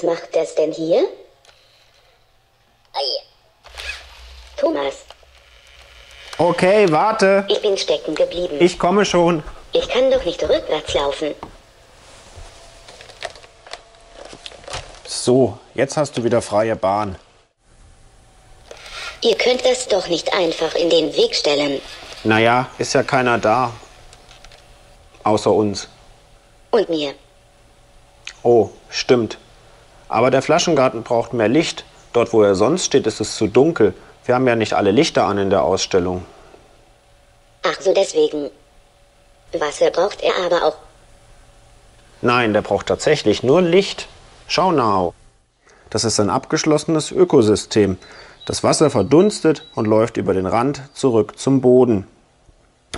Was macht das denn hier? Thomas, Okay, warte. ich bin stecken geblieben. Ich komme schon. Ich kann doch nicht rückwärts laufen. So, jetzt hast du wieder freie Bahn. Ihr könnt das doch nicht einfach in den Weg stellen. Naja, ist ja keiner da. Außer uns. Und mir. Oh, stimmt. Aber der Flaschengarten braucht mehr Licht. Dort, wo er sonst steht, ist es zu dunkel. Wir haben ja nicht alle Lichter an in der Ausstellung. Ach so, deswegen. Wasser braucht er aber auch. Nein, der braucht tatsächlich nur Licht. Schau now. Das ist ein abgeschlossenes Ökosystem. Das Wasser verdunstet und läuft über den Rand zurück zum Boden.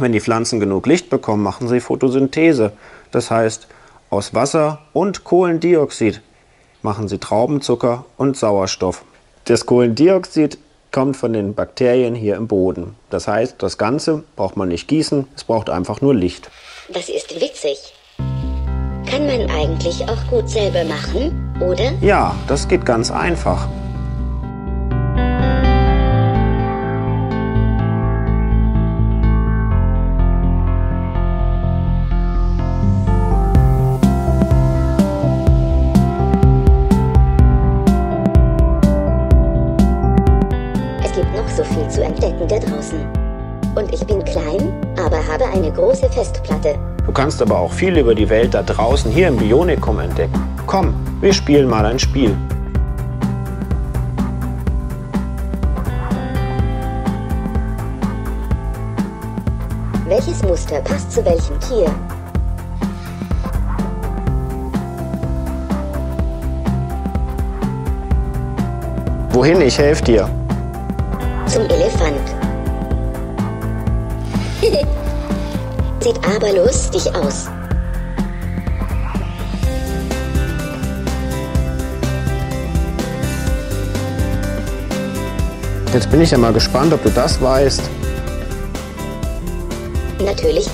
Wenn die Pflanzen genug Licht bekommen, machen sie Photosynthese. Das heißt, aus Wasser und Kohlendioxid machen sie Traubenzucker und Sauerstoff. Das Kohlendioxid kommt von den Bakterien hier im Boden. Das heißt, das Ganze braucht man nicht gießen, es braucht einfach nur Licht. Das ist witzig. Kann man eigentlich auch gut selber machen, oder? Ja, das geht ganz einfach. Es gibt noch so viel zu entdecken da draußen. Und ich bin klein, aber habe eine große Festplatte. Du kannst aber auch viel über die Welt da draußen hier im Bionikum entdecken. Komm, wir spielen mal ein Spiel. Welches Muster passt zu welchem Tier? Wohin? Ich helfe dir. Zum Elefant. Sieht aber lustig aus. Jetzt bin ich ja mal gespannt, ob du das weißt. Natürlich.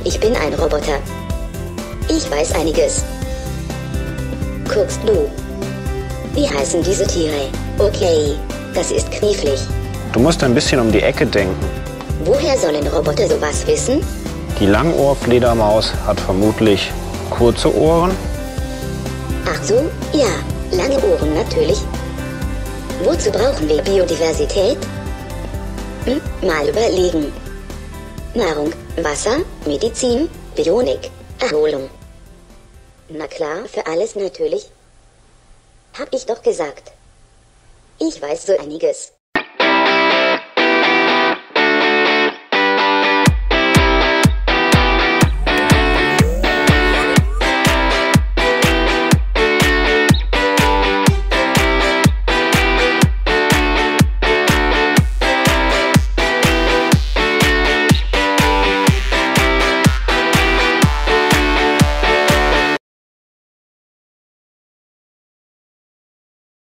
Ich bin ein Roboter. Ich weiß einiges. Guckst du? Wie heißen diese Tiere? Okay, das ist knifflig. Du musst ein bisschen um die Ecke denken. Woher sollen Roboter sowas wissen? Die Langohrfledermaus hat vermutlich kurze Ohren. Ach so, ja, lange Ohren natürlich. Wozu brauchen wir Biodiversität? Mal überlegen. Nahrung, Wasser, Medizin, Bionik, Erholung. Na klar, für alles natürlich. Hab ich doch gesagt. Ich weiß so einiges.